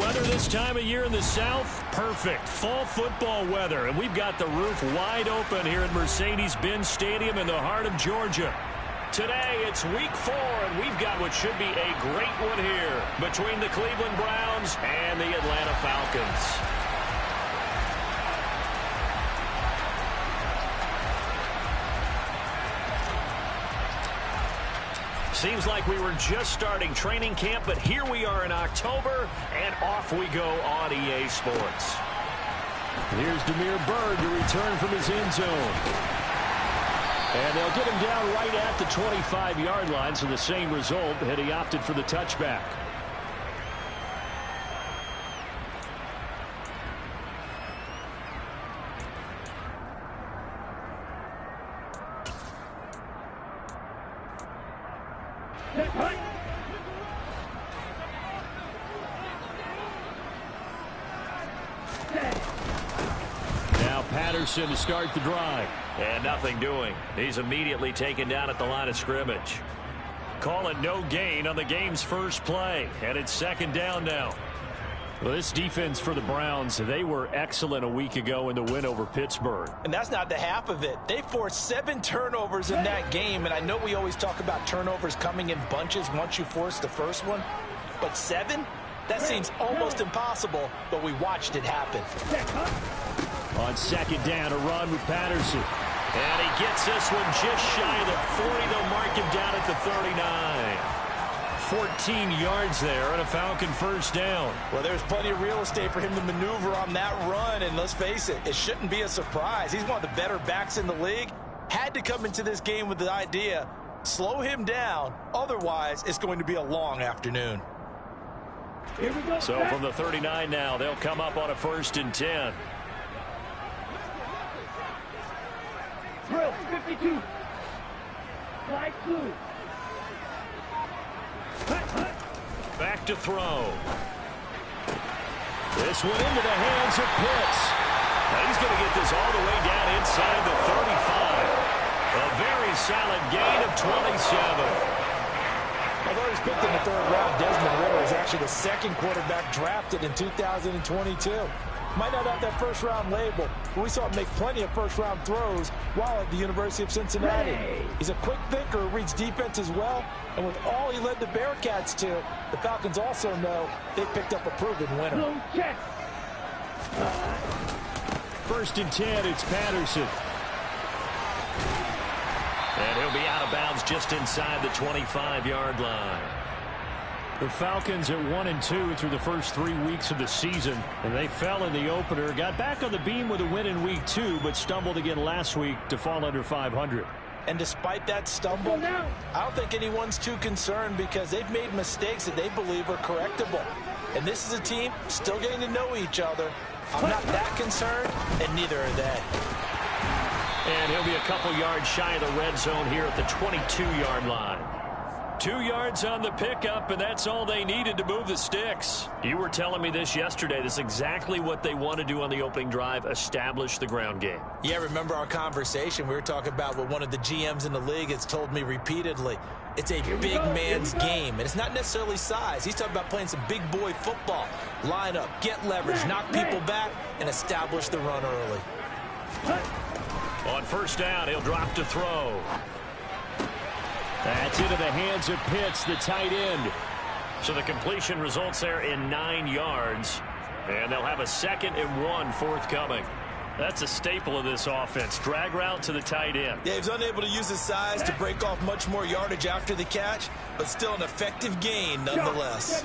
Weather this time of year in the South, perfect. Fall football weather, and we've got the roof wide open here at Mercedes-Benz Stadium in the heart of Georgia. Today, it's week 4, and we've got what should be a great one here between the Cleveland Browns and the Atlanta Falcons. Seems like we were just starting training camp, but here we are in October, and off we go on EA Sports. Here's Damiere Byrd to return from his end zone. And they'll get him down right at the 25-yard line, so the same result had he opted for the touchback. Now Patterson to start the drive. And nothing doing. He's immediately taken down at the line of scrimmage. Call it no gain on the game's first play. And it's second down now. Well, this defense for the Browns, they were excellent a week ago in the win over Pittsburgh. And that's not the half of it. They forced 7 turnovers in that game, and I know we always talk about turnovers coming in bunches once you force the first one, but 7? That seems almost impossible, but we watched it happen. On second down, a run with Patterson. And he gets this one just shy of the 40. They'll mark him down at the 39. 14 yards there and a Falcon first down. Well, there's plenty of real estate for him to maneuver on that run, and let's face it, it shouldn't be a surprise. He's one of the better backs in the league. Had to come into this game with the idea, slow him down, otherwise it's going to be a long afternoon. Here we go. So from the 39 now, they'll come up on a 1st and 10. Drill 52. Flag blue. Back to throw. This one into the hands of Pitts. Now he's going to get this all the way down inside the 35. A very solid gain of 27. Although he's picked in the 3rd round, Desmond Ridder is actually the 2nd quarterback drafted in 2022. Might not have that 1st-round label, but we saw him make plenty of 1st-round throws while at the University of Cincinnati. He's a quick thinker who reads defense as well, and with all he led the Bearcats to, the Falcons also know they picked up a proven winner. 1st and 10, it's Patterson. And he'll be out of bounds just inside the 25-yard line. The Falcons at 1-2 through the first 3 weeks of the season, and they fell in the opener, got back on the beam with a win in week 2, but stumbled again last week to fall under 500. And despite that stumble, I don't think anyone's too concerned because they've made mistakes that they believe are correctable. And this is a team still getting to know each other. I'm not that concerned, and neither are they. And he'll be a couple yards shy of the red zone here at the 22-yard line. 2 yards on the pickup, and that's all they needed to move the sticks. You were telling me this yesterday. This is exactly what they want to do on the opening drive, establish the ground game. Yeah, remember our conversation? We were talking about what one of the GMs in the league has told me repeatedly. It's a big man's game, and it's not necessarily size. He's talking about playing some big boy football. Line up, get leverage, knock people back, and establish the run early. On 1st down, he'll drop to throw. That's into the hands of Pitts, the tight end. So the completion results there in 9 yards. And they'll have a 2nd and 1 forthcoming. That's a staple of this offense. Drag route to the tight end. Yeah, he's unable to use his size to break off much more yardage after the catch, but still an effective gain nonetheless.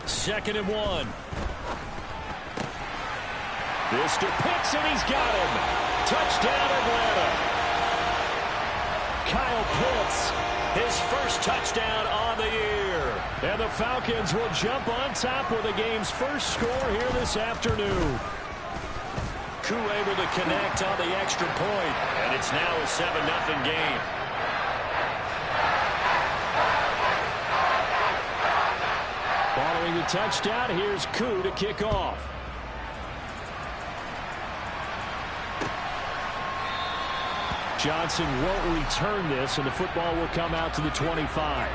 2nd and 1. This to Pitts, and he's got him. Touchdown, Atlanta. Kyle Pitts, his first touchdown on the year. And the Falcons will jump on top with the game's first score here this afternoon. Koo able to connect on the extra point, and it's now a 7-0 game. Following the touchdown, here's Koo to kick off. Johnson won't return this, and the football will come out to the 25.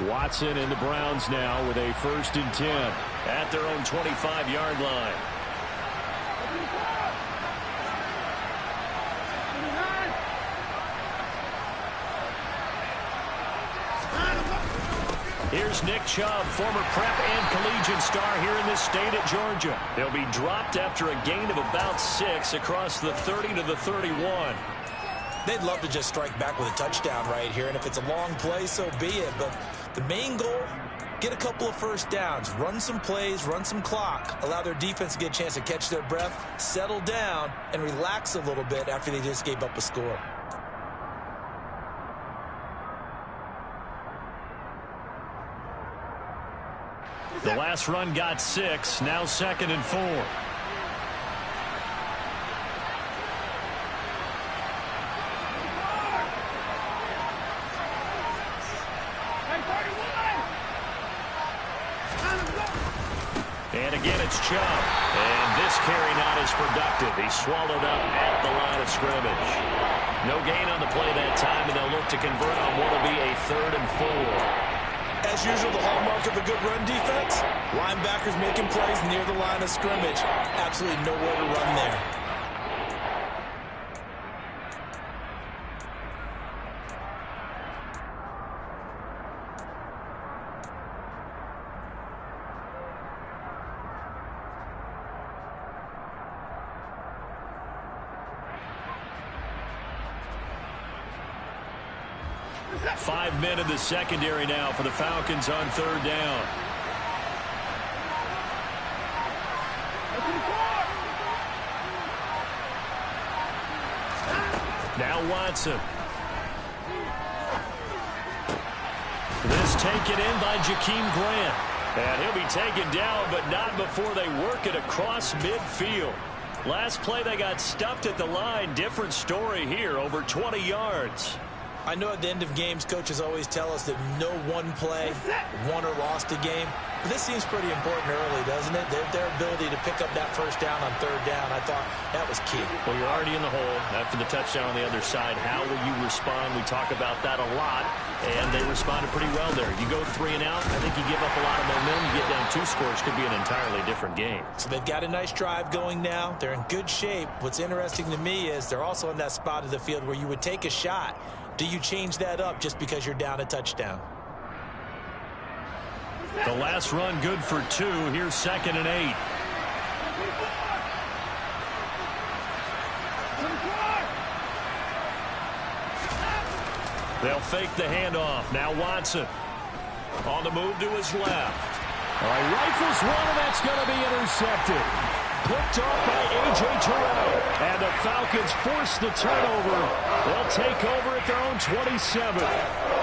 Watson and the Browns now with a 1st and 10 at their own 25-yard line. Here's Nick Chubb, former prep and collegiate star here in this state at Georgia. He'll be dropped after a gain of about 6 across the 30 to the 31. They'd love to just strike back with a touchdown right here, and if it's a long play, so be it. But the main goal, get a couple of first downs, run some plays, run some clock, allow their defense to get a chance to catch their breath, settle down, and relax a little bit after they just gave up a score. The last run got 6, now 2nd and 4. And again, it's Chubb. And this carry not as productive. He's swallowed up at the line of scrimmage. No gain on the play that time, and they'll look to convert on what will be a 3rd and 4. As usual, the hallmark of a good run defense, linebackers making plays near the line of scrimmage. Absolutely nowhere to run there. Five men in the secondary now for the Falcons on 3rd down. Now Watson. This taken in by Jakeem Grant. And he'll be taken down, but not before they work it across midfield. Last play they got stuffed at the line. Different story here, over 20 yards. I know at the end of games, coaches always tell us that no one play won or lost a game. But this seems pretty important early, doesn't it? Their ability to pick up that first down on 3rd down, I thought that was key. Well, you're already in the hole after the touchdown on the other side. How will you respond? We talk about that a lot, and they responded pretty well there. You go 3 and out, I think you give up a lot of momentum. You get down 2 scores, could be an entirely different game. So they've got a nice drive going now. They're in good shape. What's interesting to me is they're also in that spot of the field where you would take a shot. Do you change that up just because you're down a touchdown? The last run good for 2. Here's 2nd and 8. They'll fake the handoff. Now Watson on the move to his left. All right, rifles one, and that's going to be intercepted. Picked off by A.J. Terrell. And the Falcons force the turnover. They'll take over at their own 27.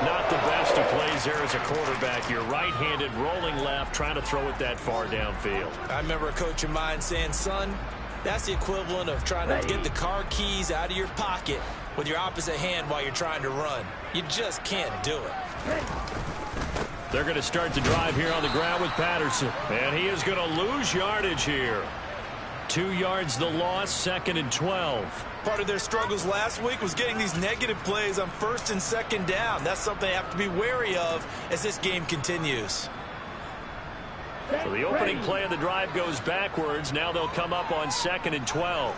Not the best of plays there as a quarterback. You're right-handed, rolling left, trying to throw it that far downfield. I remember a coach of mine saying, son, that's the equivalent of trying to get the car keys out of your pocket with your opposite hand while you're trying to run. You just can't do it. They're going to start the drive here on the ground with Patterson. And he is going to lose yardage here. 2 yards the loss, 2nd and 12. Part of their struggles last week was getting these negative plays on 1st and 2nd down. That's something they have to be wary of as this game continues. So the opening play of the drive goes backwards. Now they'll come up on 2nd and 12.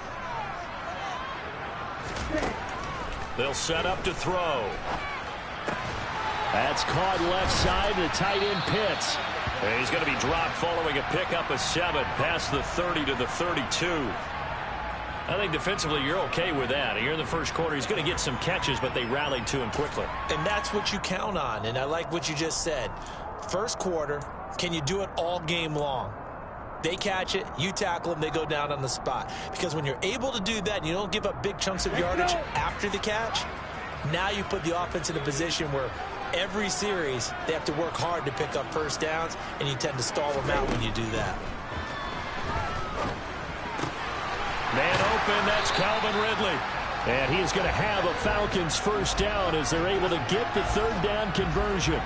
They'll set up to throw. That's caught left side. The tight end Pitts. And he's going to be dropped following a pickup of 7 past the 30 to the 32. I think defensively you're okay with that. Here in the first quarter, he's going to get some catches, but they rallied to him quickly. And that's what you count on, and I like what you just said. First quarter, can you do it all game long? They catch it, you tackle them, they go down on the spot. Because when you're able to do that and you don't give up big chunks of yardage after the catch, now you put the offense in a position where every series they have to work hard to pick up first downs, and you tend to stall them out when you do that. Man open, that's Calvin Ridley. And he is going to have a Falcons first down as they're able to get the 3rd down conversion.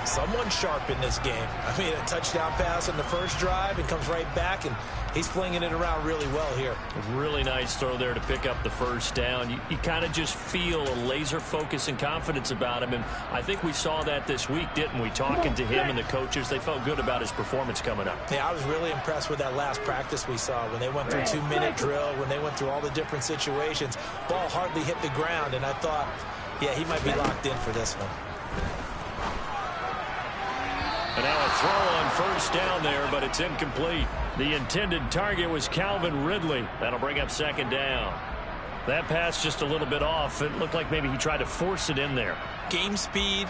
Someone sharp in this game. I mean, a touchdown pass on the first drive and comes right back, and he's flinging it around really well here. A really nice throw there to pick up the first down. You kind of just feel a laser focus and confidence about him, and I think we saw that this week, didn't we? Talking to him and the coaches, they felt good about his performance coming up. Yeah, I was really impressed with that last practice we saw when they went through 2-minute drill, when they went through all the different situations. Ball hardly hit the ground, and I thought, yeah, he might be locked in for this one. And now a throw on first down there, but it's incomplete. The intended target was Calvin Ridley. That'll bring up second down. That pass just a little bit off. It looked like maybe he tried to force it in there. Game speed,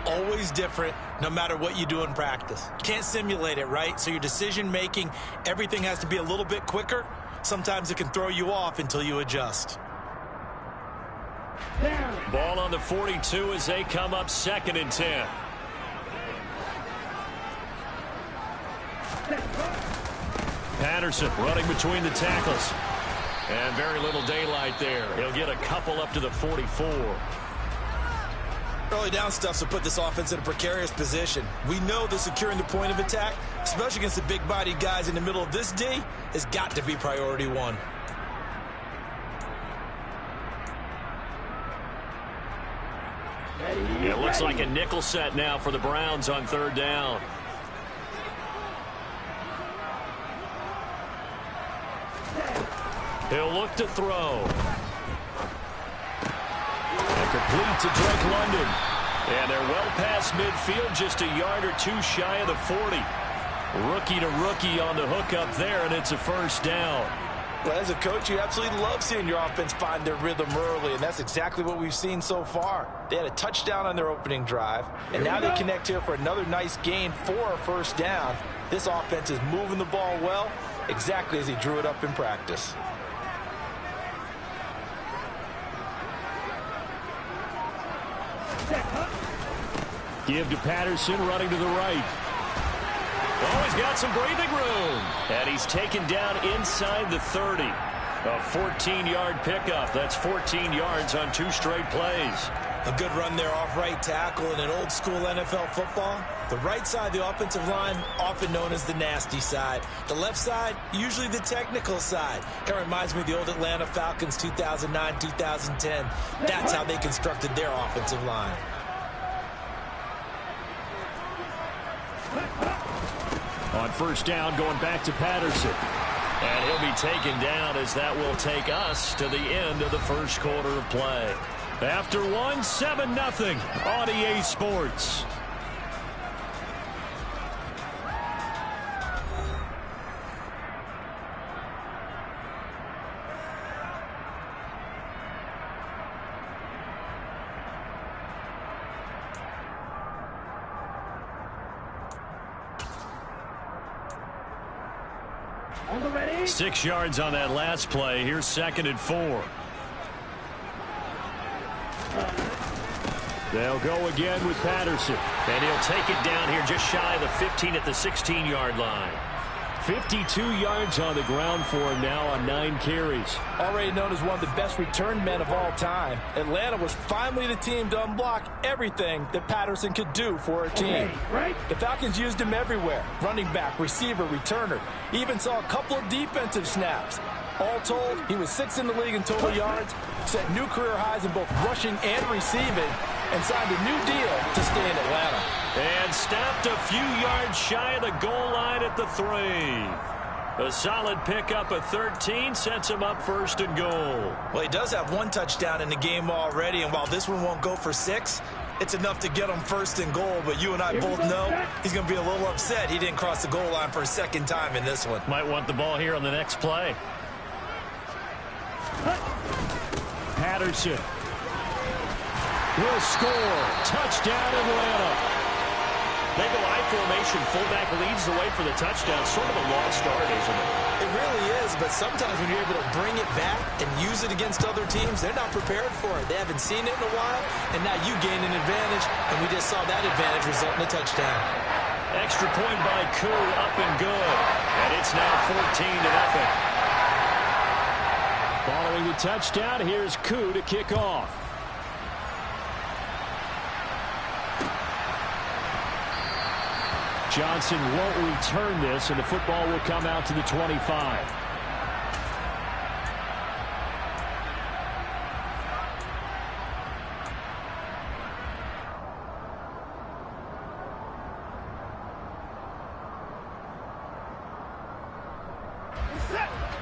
always different, no matter what you do in practice. You can't simulate it, right? So your decision-making, everything has to be a little bit quicker. Sometimes it can throw you off until you adjust. Ball on the 42 as they come up 2nd and 10. Patterson running between the tackles. And very little daylight there. He'll get a couple up to the 44. Early down stuff will put this offense in a precarious position. We know that securing the point of attack, especially against the big-bodied guys in the middle of this D, has got to be priority one. It looks like a nickel set now for the Browns on 3rd down. He'll look to throw. And complete to Drake London. And they're well past midfield, just a yard or two shy of the 40. Rookie to rookie on the hook up there, and it's a first down. Well, as a coach, you absolutely love seeing your offense find their rhythm early, and that's exactly what we've seen so far. They had a touchdown on their opening drive, and now they connect here for another nice gain for a first down. This offense is moving the ball well, exactly as he drew it up in practice. Give to Patterson, running to the right. Oh, he's got some breathing room. And he's taken down inside the 30. A 14-yard pickup. That's 14 yards on 2 straight plays. A good run there off right tackle in an old-school NFL football. The right side of the offensive line, often known as the nasty side. The left side, usually the technical side. Kind of reminds me of the old Atlanta Falcons 2009-2010. That's how they constructed their offensive line. On first down, going back to Patterson. And he'll be taken down as that will take us to the end of the first quarter of play. After 7-0 on EA Sports. On the ready. 6 yards on that last play. Here's 2nd and 4. They'll go again with Patterson. And he'll take it down here just shy of the 15 at the 16-yard line. 52 yards on the ground for him now on 9 carries. Already known as one of the best return men of all time, Atlanta was finally the team to unblock everything that Patterson could do for a team. The Falcons used him everywhere. Running back, receiver, returner. He even saw a couple of defensive snaps. All told, he was 6th in the league in total yards, set new career highs in both rushing and receiving, and signed a new deal to stay in Atlanta. And stopped a few yards shy of the goal line at the 3. A solid pickup of 13 sets him up 1st and goal. Well, he does have 1 touchdown in the game already, and while this one won't go for 6, it's enough to get him 1st and goal. But you and I both know he's going to be a little upset he didn't cross the goal line for a 2nd time in this one. Might want the ball here on the next play. Patterson will score. Touchdown, Atlanta. They go I formation. Fullback leads the way for the touchdown. Sort of a lost start, isn't it? It really is, but sometimes when you're able to bring it back and use it against other teams, they're not prepared for it. They haven't seen it in a while, and now you gain an advantage, and we just saw that advantage result in a touchdown. Extra point by Koo, up and good. And it's now 14-0. Following the touchdown, here's Koo to kick off. Johnson won't return this, and the football will come out to the 25.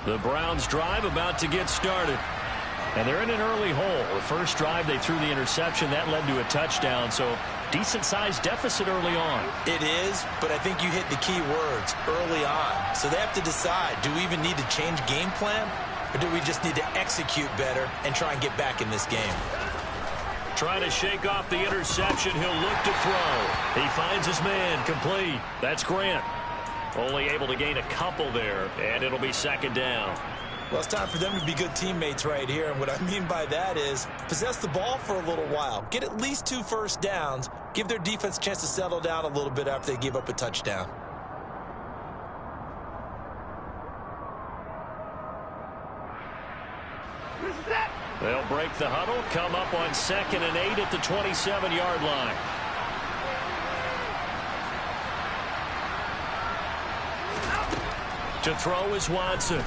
The Browns drive about to get started. And they're in an early hole. The first drive, they threw the interception. That led to a touchdown. So decent-sized deficit early on. It is, but I think you hit the key words, early on. So they have to decide, do we even need to change game plan? Or do we just need to execute better and try and get back in this game? Trying to shake off the interception. He'll look to throw. He finds his man, complete. That's Grant. Only able to gain a couple there, and it'll be second down. Well, it's time for them to be good teammates right here, and what I mean by that is possess the ball for a little while. Get at least 2 first downs. Give their defense a chance to settle down a little bit after they give up a touchdown. They'll break the huddle, come up on 2nd and 8 at the 27-yard line. To throw is Watson.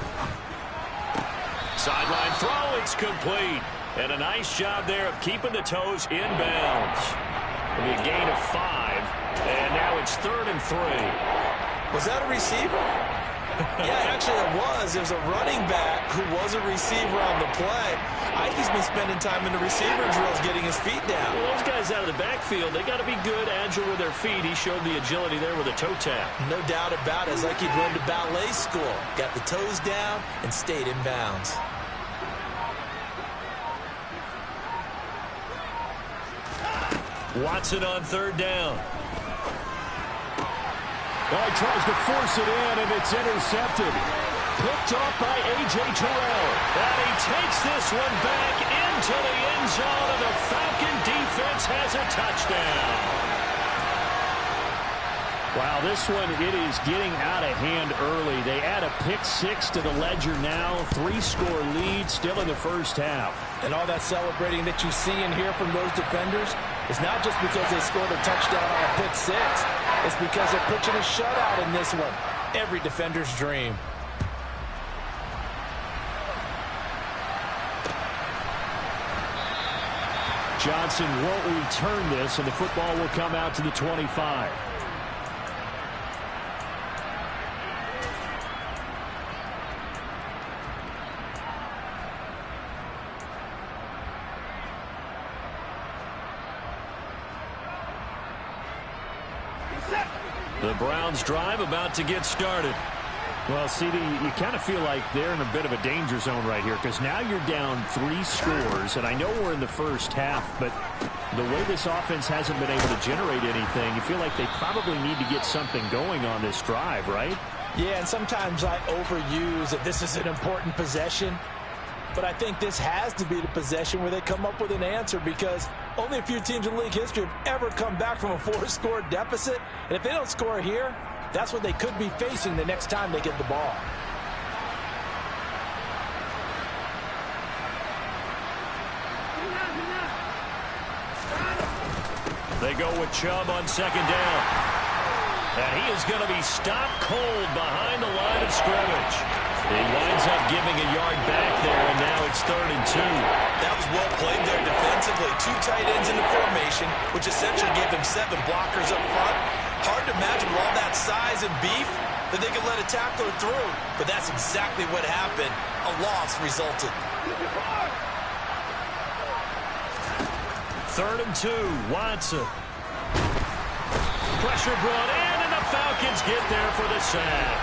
Sideline throw, it's complete. And a nice job there of keeping the toes inbounds. It'll be a gain of 5. And now it's 3rd and 3. Was that a receiver? Yeah, actually it was. There's a running back who was a receiver on the play. Ike's been spending time in the receiver drills getting his feet down. Well, those guys out of the backfield, they got to be good, agile with their feet. He showed the agility there with a toe tap. No doubt about it. It's like he'd run to ballet school. Got the toes down and stayed in bounds. Watson on 3rd down. Well, he tries to force it in, and it's intercepted. Picked off by A.J. Terrell. And he takes this one back into the end zone, and the Falcon defense has a touchdown. Wow, this one, it is getting out of hand early. They add a pick-6 to the ledger now. 3-score lead still in the first half. And all that celebrating that you see and hear from those defenders is not just because they scored a touchdown on a pick-6. It's because they're pitching a shutout in this one. Every defender's dream. Johnson won't return this, and the football will come out to the 25. The Browns drive about to get started. Well, CD, you kind of feel like they're in a bit of a danger zone right here because now you're down 3 scores, and I know we're in the first half, but the way this offense hasn't been able to generate anything, you feel like they probably need to get something going on this drive, right? Yeah, and sometimes I overuse that this is an important possession, but I think this has to be the possession where they come up with an answer because only a few teams in league history have ever come back from a 4-score deficit, and if they don't score here, that's what they could be facing the next time they get the ball. They go with Chubb on 2nd down. And he is going to be stopped cold behind the line of scrimmage. He winds up giving a yard back there, and now it's 3rd and 2. That was well played there defensively. 2 tight ends in the formation, which essentially gave them 7 blockers up front. Hard to imagine with all that size and beef that they could let a tackler through. But that's exactly what happened. A loss resulted. 3rd and 2, Watson. Pressure brought in, and the Falcons get there for the sack.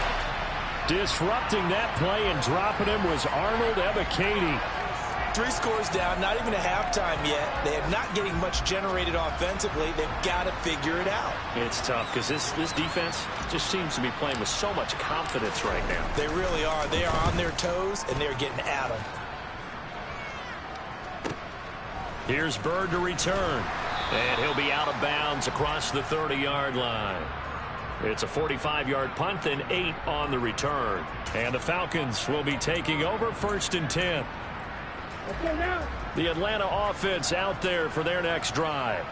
Disrupting that play and dropping him was Arnold Ebiketie. 3 scores down, not even a halftime yet. They are not getting much generated offensively. They've got to figure it out. It's tough because this defense just seems to be playing with so much confidence right now. They really are. They are on their toes, and they're getting at them. Here's Bird to return. And he'll be out of bounds across the 30-yard line. It's a 45-yard punt and 8 on the return. And the Falcons will be taking over 1st and 10. The Atlanta offense out there for their next drive.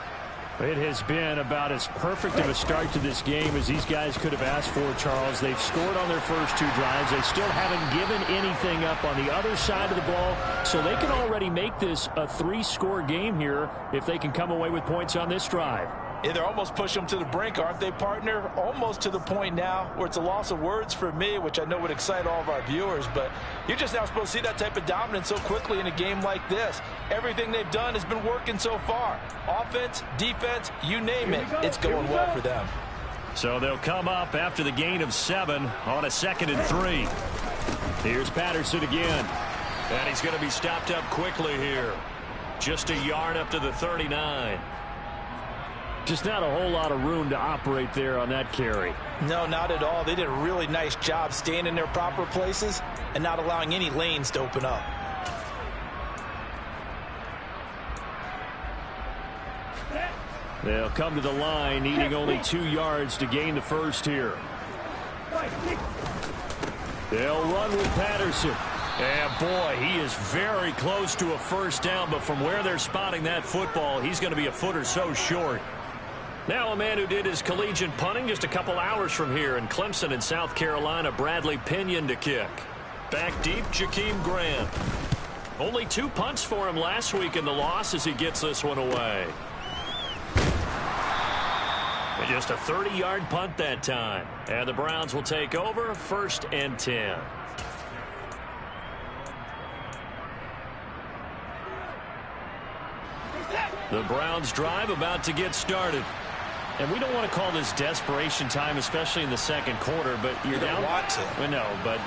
It has been about as perfect of a start to this game as these guys could have asked for, Charles. They've scored on their first 2 drives. They still haven't given anything up on the other side of the ball, so they can already make this a 3-score game here if they can come away with points on this drive. Yeah, they're almost pushing them to the brink, aren't they, partner? Almost to the point now where it's a loss of words for me, which I know would excite all of our viewers, but you're just now supposed to see that type of dominance so quickly in a game like this. Everything they've done has been working so far. Offense, defense, you name it, it's going well for them. So they'll come up after the gain of 7 on a 2nd and 3. Here's Patterson again. And he's going to be stopped up quickly here. Just a yard up to the 39. Just not a whole lot of room to operate there on that carry. No, not at all. They did a really nice job staying in their proper places and not allowing any lanes to open up. They'll come to the line, needing only 2 yards to gain the first here. They'll run with Patterson. And boy, he is very close to a first down, but from where they're spotting that football, he's going to be a foot or so short. Now a man who did his collegiate punting just a couple hours from here in Clemson in South Carolina, Bradley Pinion to kick. Back deep, Jakeem Grant. Only 2 punts for him last week in the loss as he gets this one away. And just a 30-yard punt that time. And the Browns will take over, 1st and 10. The Browns drive about to get started. And we don't want to call this desperation time, especially in the 2nd quarter, but you're down. Want to. Well, no, but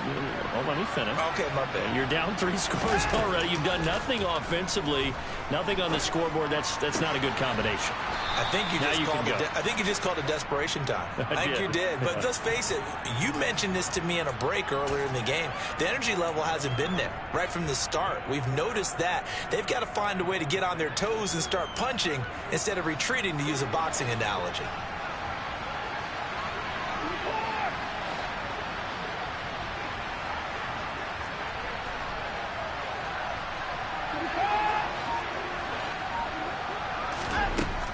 let me finish. Okay, my bad. You're down 3 scores already. You've done nothing offensively, nothing on the scoreboard. That's not a good combination. I think you just called it desperation time. I think you did. But let's face it, you mentioned this to me in a break earlier in the game. The energy level hasn't been there right from the start. We've noticed that. They've got to find a way to get on their toes and start punching instead of retreating, to use a boxing analogy.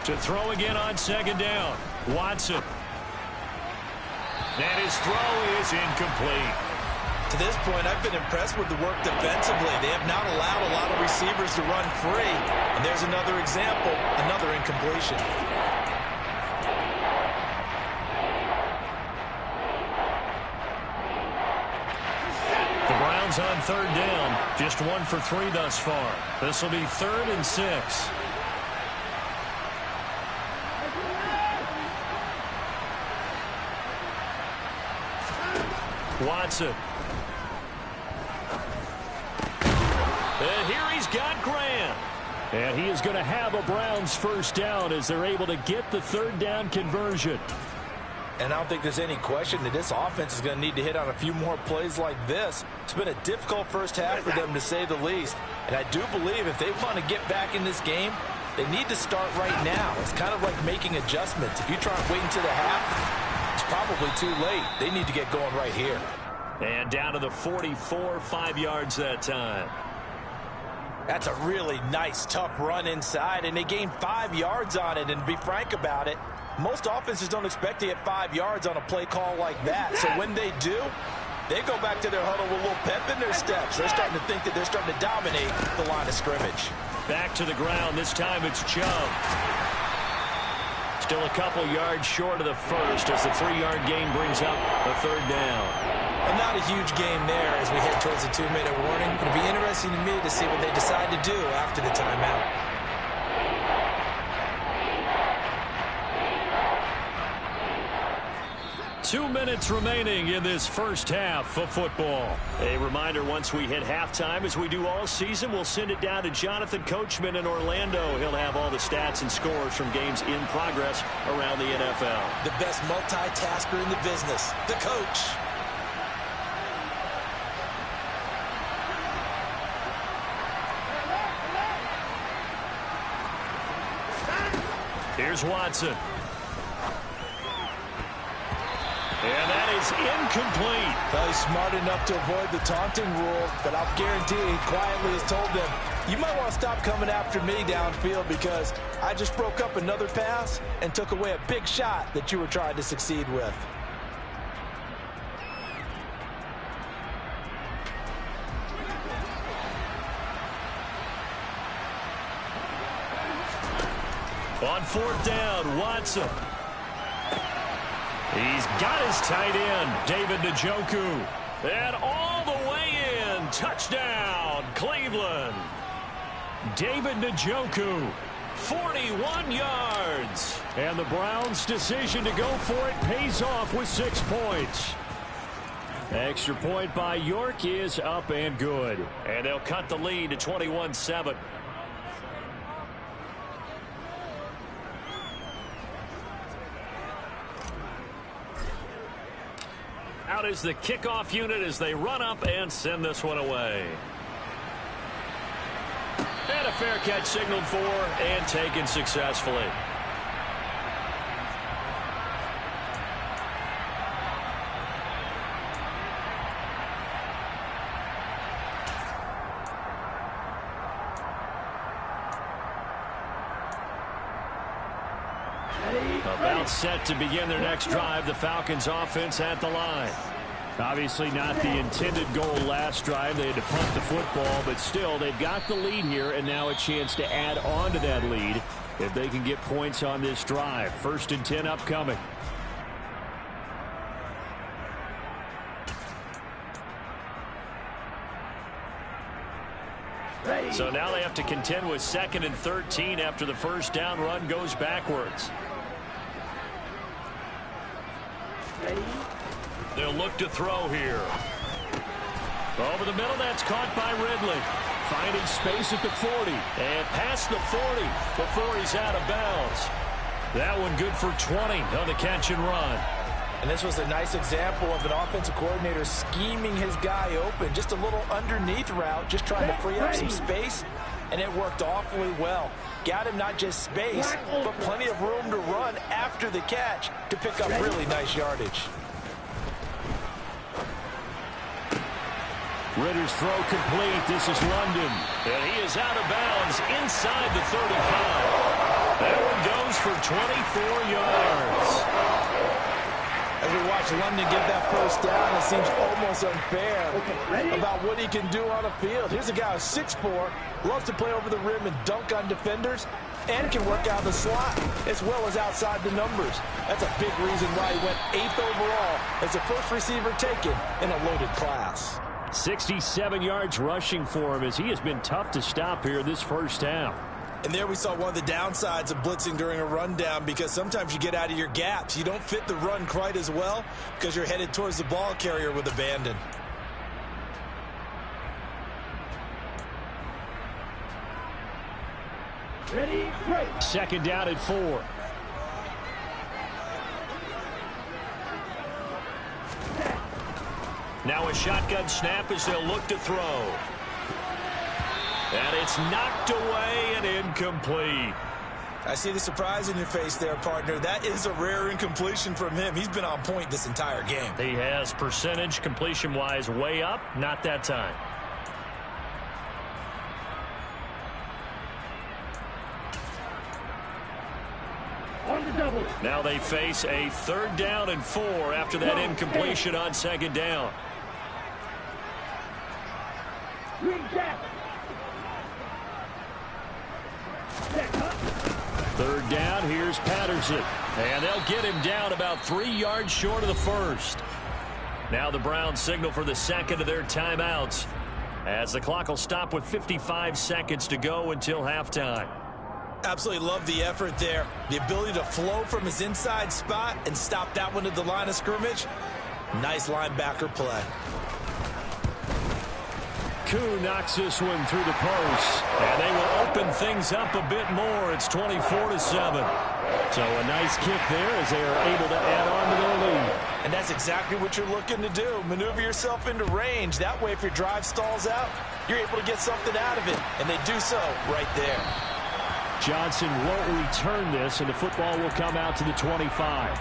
To throw again on 2nd down. Watson. And his throw is incomplete. To this point, I've been impressed with the work defensively. They have not allowed a lot of receivers to run free. And there's another example, another incompletion. The Browns on 3rd down. Just 1 for 3 thus far. This will be 3rd and 6. Watson. And here he's got Grant. And he is going to have a Browns first down as they're able to get the 3rd down conversion. And I don't think there's any question that this offense is going to need to hit on a few more plays like this. It's been a difficult first half for them, to say the least. And I do believe if they want to get back in this game, they need to start right now. It's kind of like making adjustments. If you try and wait until the half, it's probably too late. They need to get going right here. And down to the 44, 5 yards that time. That's a really nice, tough run inside, and they gained 5 yards on it. And to be frank about it, most offenses don't expect to get 5 yards on a play call like that. So when they do, they go back to their huddle with a little pep in their steps. They're starting to think that they're starting to dominate the line of scrimmage. Back to the ground. This time it's Chubb. Still a couple yards short of the first as the 3-yard gain brings up a 3rd down. And not a huge gain there as we head towards the 2-minute warning. It'll be interesting to me to see what they decide to do after the timeout. 2 minutes remaining in this first half of football. A reminder, once we hit halftime, as we do all season, we'll send it down to Jonathan Coachman in Orlando. He'll have all the stats and scores from games in progress around the NFL. The best multitasker in the business, the coach. Here's Watson. And that is incomplete. Well, he's smart enough to avoid the taunting rule, but I'll guarantee he quietly has told them, You might want to stop coming after me downfield because I just broke up another pass and took away a big shot that you were trying to succeed with. On 4th down, Watson. He's got his tight end, David Njoku. And all the way in. Touchdown, Cleveland. David Njoku, 41 yards. And the Browns' decision to go for it pays off with 6 points. Extra point by York is up and good. And they'll cut the lead to 21-7. Out is the kickoff unit as they run up and send this one away. And a fair catch signaled for and taken successfully. About set to begin their next drive. The Falcons offense at the line. Obviously not the intended goal last drive. They had to punt the football, but still they've got the lead here and now a chance to add on to that lead if they can get points on this drive. 1st and 10 upcoming. So now they have to contend with 2nd and 13 after the first down run goes backwards. They'll look to throw here. Over the middle, that's caught by Ridley. Finding space at the 40. And past the 40 before he's out of bounds. That one good for 20 on the catch and run. And this was a nice example of an offensive coordinator scheming his guy open. Just a little underneath route, just trying to free up some space. And it worked awfully well. Got him not just space, but plenty of room to run after the catch to pick up really nice yardage. Ritter's throw complete. This is London. And he is out of bounds inside the 35. That one goes for 24 yards. As we watch London get that first down, it seems almost unfair about what he can do on a field. Here's a guy who's 6'4", loves to play over the rim and dunk on defenders, and can work out the slot as well as outside the numbers. That's a big reason why he went 8th overall as the first receiver taken in a loaded class. 67 yards rushing for him as he has been tough to stop here this first half. And there we saw one of the downsides of blitzing during a rundown, because sometimes you get out of your gaps. You don't fit the run quite as well because you're headed towards the ball carrier with abandon. Ready, break. 2nd down and 4. Now a shotgun snap as they'll look to throw. And it's knocked away and incomplete. I see the surprise in your face there, partner. That is a rare incompletion from him. He's been on point this entire game. He has percentage completion-wise way up. Not that time. On the double. Now they face a 3rd down and 4 after that incompletion on 2nd down. Green jack. 3rd down, here's Patterson. And they'll get him down about 3 yards short of the first. Now the Browns signal for the 2nd of their timeouts, as the clock will stop with 55 seconds to go until halftime. Absolutely love the effort there. The ability to flow from his inside spot and stop that one at the line of scrimmage. Nice linebacker play. Koo knocks this one through the post, and they will open things up a bit more. It's 24-7. So a nice kick there as they are able to add on to their lead. And that's exactly what you're looking to do. Maneuver yourself into range. That way, if your drive stalls out, you're able to get something out of it. And they do so right there. Johnson won't return this, and the football will come out to the 25.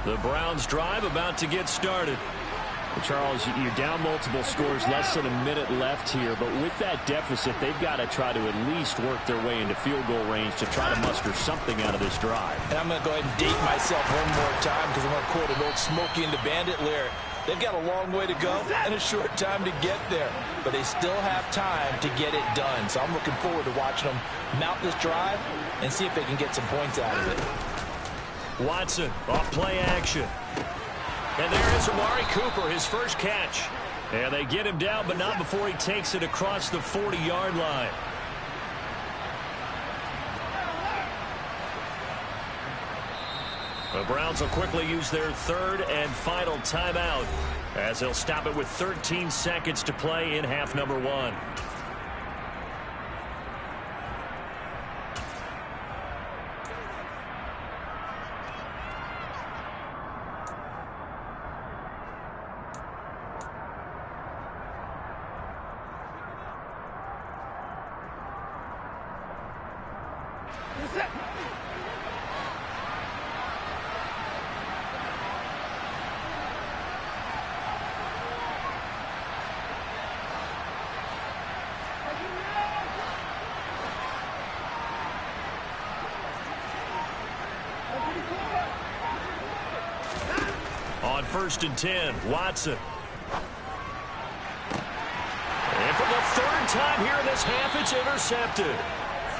The Browns drive about to get started. Charles, you're down multiple scores, less than a minute left here, but with that deficit, they've got to try to at least work their way into field goal range to try to muster something out of this drive. And I'm going to go ahead and date myself one more time because I'm going to quote an old Smokey and the Bandit lyric. They've got a long way to go and a short time to get there, but they still have time to get it done. So I'm looking forward to watching them mount this drive and see if they can get some points out of it. Watson off play action. And there is Amari Cooper, his first catch. And they get him down, but not before he takes it across the 40-yard line. The Browns will quickly use their third and final timeout as they'll stop it with 13 seconds to play in half number 1. On 1st and 10, Watson. And for the third time here in this half, it's intercepted.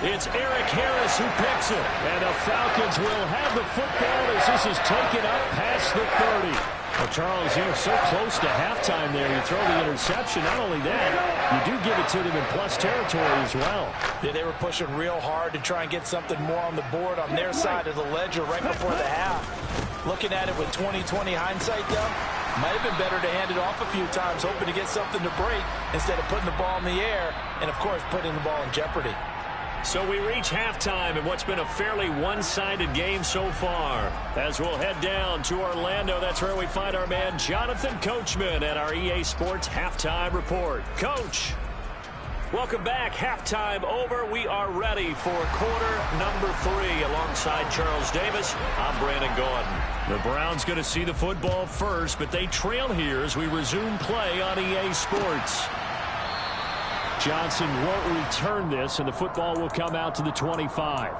It's Eric Harris who picks it. And the Falcons will have the football as this is taken up past the 30. Well, Charles, you're so close to halftime there. You throw the interception. Not only that, you do give it to them in plus territory as well. Yeah, they were pushing real hard to try and get something more on the board on their side of the ledger right before the half. Looking at it with 20/20 hindsight, though, might have been better to hand it off a few times, hoping to get something to break instead of putting the ball in the air and, of course, putting the ball in jeopardy. So we reach halftime in what's been a fairly one-sided game so far. As we'll head down to Orlando, that's where we find our man Jonathan Coachman at our EA Sports Halftime Report. Coach, welcome back. Halftime over. We are ready for quarter number 3. Alongside Charles Davis, I'm Brandon Gaudin. The Browns going to see the football first, but they trail here as we resume play on EA Sports. Johnson won't return this, and the football will come out to the 25.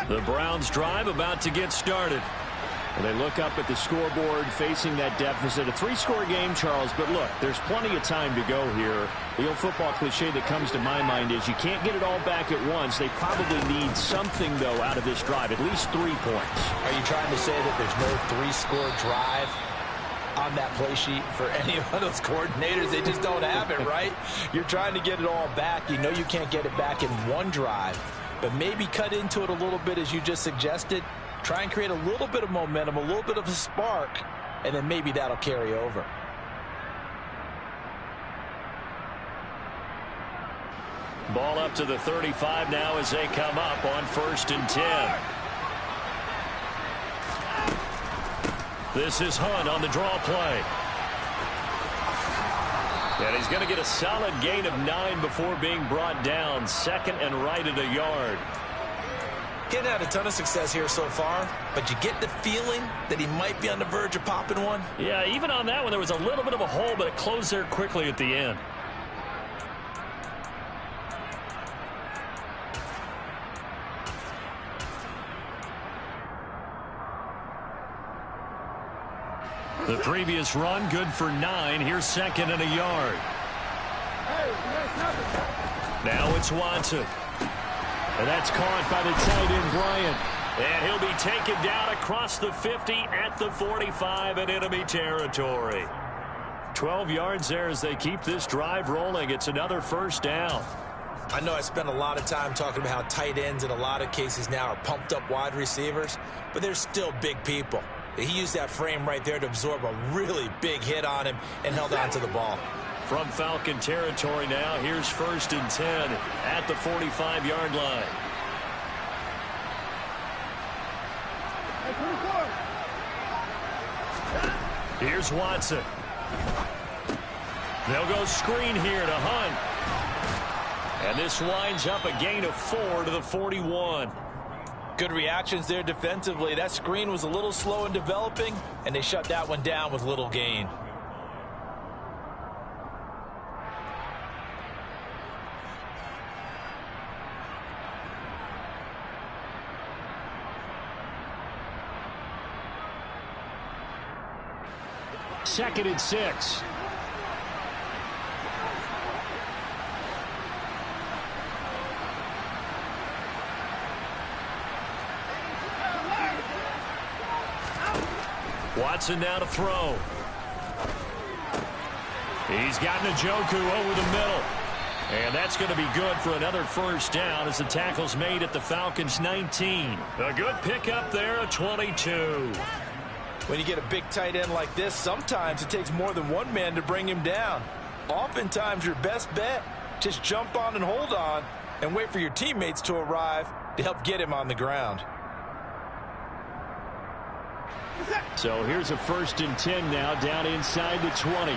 The Browns drive about to get started. Well, they look up at the scoreboard facing that deficit. A 3-score game, Charles, but look, there's plenty of time to go here. The old football cliche that comes to my mind is you can't get it all back at once. They probably need something, though, out of this drive, at least 3 points. Are you trying to say that there's no 3-score drive on that play sheet for any of those coordinators? They just don't have it, right? You're trying to get it all back. You know you can't get it back in one drive, but maybe cut into it a little bit as you just suggested. Try and create a little bit of momentum, a little bit of a spark, and then maybe that'll carry over. Ball up to the 35 now as they come up on 1st and 10. This is Hunt on the draw play. And he's going to get a solid gain of 9 before being brought down. 2nd and right at a yard. Getting had a ton of success here so far, but you get the feeling that he might be on the verge of popping one. Yeah, even on that one, there was a little bit of a hole, but it closed there quickly at the end. The previous run, good for 9. Here's 2nd and a yard. Now it's Watson. And that's caught by the tight end, Bryant. And he'll be taken down across the 50 at the 45 in enemy territory. 12 yards there as they keep this drive rolling. It's another first down. I know I spent a lot of time talking about how tight ends in a lot of cases now are pumped up wide receivers, but they're still big people. He used that frame right there to absorb a really big hit on him and held on to the ball. From Falcon territory now, here's 1st and 10 at the 45-yard line. Here's Watson. They'll go screen here to Hunt. And this winds up a gain of 4 to the 41. Good reactions there defensively. That screen was a little slow in developing, and they shut that one down with little gain. Second and 6. Watson now to throw. He's got Njoku over the middle. And that's going to be good for another first down as the tackle's made at the Falcons' 19. A good pickup there at 22. When you get a big tight end like this, sometimes it takes more than one man to bring him down. Oftentimes, your best bet, just jump on and hold on and wait for your teammates to arrive to help get him on the ground. So here's a 1st and 10 now down inside the 20.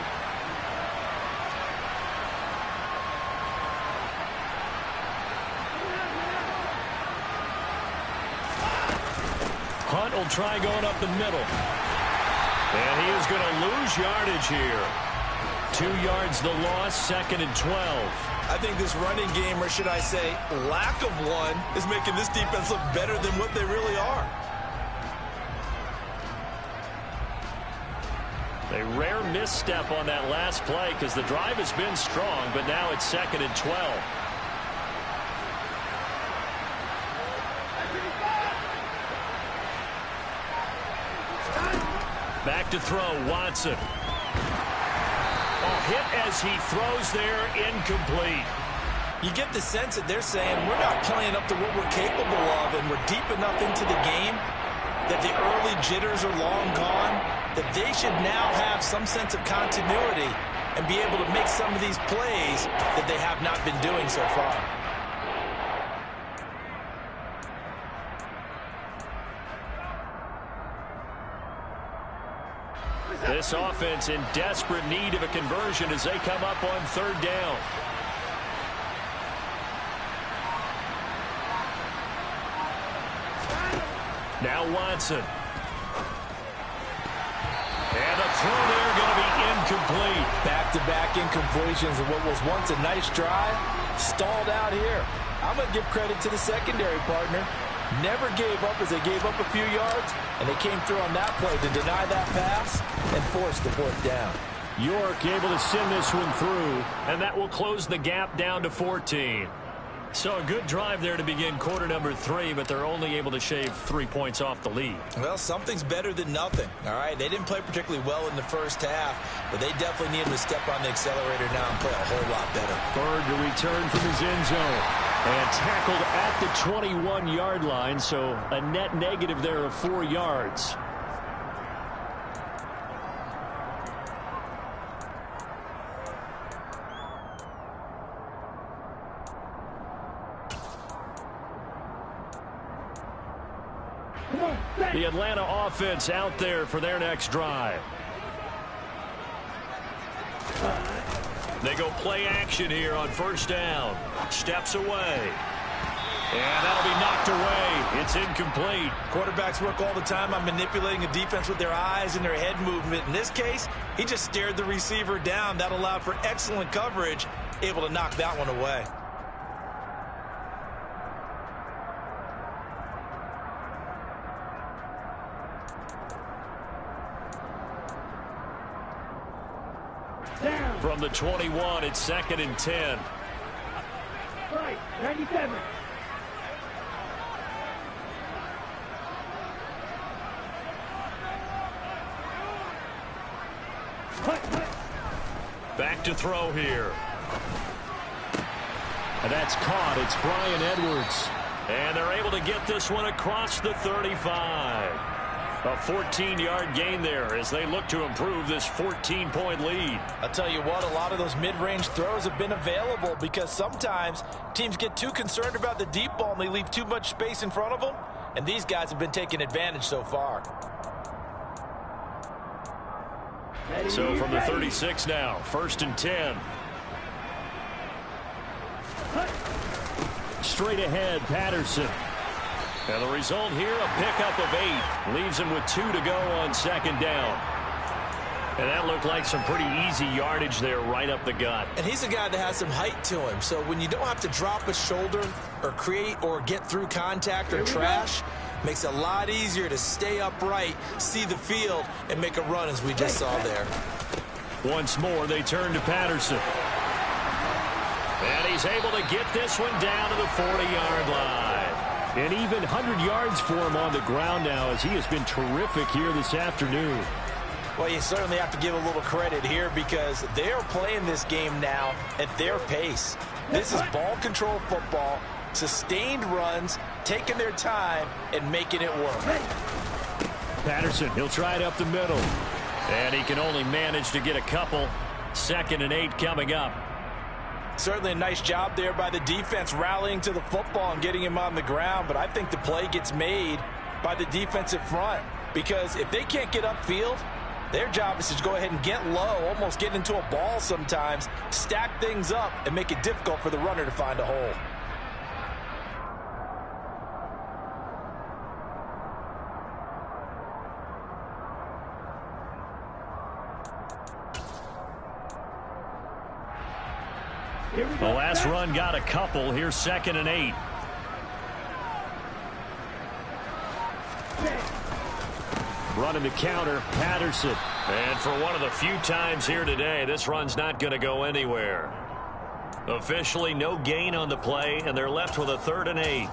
Hunt will try going up the middle. And he is going to lose yardage here. 2 yards the loss, 2nd and 12. I think this running game, or should I say lack of one, is making this defense look better than what they really are. A rare misstep on that last play because the drive has been strong, but now it's 2nd and 12. Back to throw, Watson. Hit as he throws there, incomplete. You get the sense that they're saying we're not playing up to what we're capable of, and we're deep enough into the game that the early jitters are long gone, that they should now have some sense of continuity and be able to make some of these plays that they have not been doing so far. This offense in desperate need of a conversion as they come up on 3rd down. Now Watson. And the throw there going to be incomplete. Back-to-back incompletions of what was once a nice drive. Stalled out here. I'm going to give credit to the secondary partner. Never gave up as they gave up a few yards, and they came through on that play to deny that pass and force the 4th down. York able to send this one through, and that will close the gap down to 14. So a good drive there to begin quarter number 3, but they're only able to shave 3 points off the lead. Well, something's better than nothing, all right? They didn't play particularly well in the first half, but they definitely needed to step on the accelerator now and play a whole lot better. Bird to return from his end zone. And tackled at the 21-yard line, so a net negative there of 4 yards. The Atlanta offense out there for their next drive. They go play action here on 1st down. Steps away. And that'll be knocked away. It's incomplete. Quarterbacks work all the time on manipulating a defense with their eyes and their head movement. In this case, he just stared the receiver down. That allowed for excellent coverage, able to knock that one away. From the 21, it's 2nd and 10. Right, 97. Back to throw here. And that's caught. It's Brian Edwards. And they're able to get this one across the 35. A 14-yard gain there as they look to improve this 14-point lead. I'll tell you what, a lot of those mid-range throws have been available because sometimes teams get too concerned about the deep ball and they leave too much space in front of them. and these guys have been taking advantage so far. So from the 36 now, 1st and 10. Straight ahead, Patterson. And the result here, a pickup of 8. Leaves him with 2 to go on 2nd down. And that looked like some pretty easy yardage there right up the gut. And he's a guy that has some height to him. So when you don't have to drop a shoulder or create or get through contact or trash, makes it a lot easier to stay upright, see the field, and make a run as we just saw there. Once more, they turn to Patterson. And he's able to get this one down to the 40-yard line. And even 100 yards for him on the ground now, as he has been terrific here this afternoon. Well, you certainly have to give a little credit here because they're playing this game now at their pace. This is ball control football, sustained runs, taking their time, and making it work. Patterson, he'll try it up the middle. And he can only manage to get a couple. 2nd and 8 coming up. Certainly a nice job there by the defense rallying to the football and getting him on the ground, but I think the play gets made by the defensive front because if they can't get upfield, their job is to go ahead and get low, almost get into a ball sometimes, stack things up, and make it difficult for the runner to find a hole. The last run got a couple. Here's 2nd and 8. Running the counter, Patterson. And for one of the few times here today, this run's not going to go anywhere. Officially, no gain on the play, and they're left with a 3rd and 8.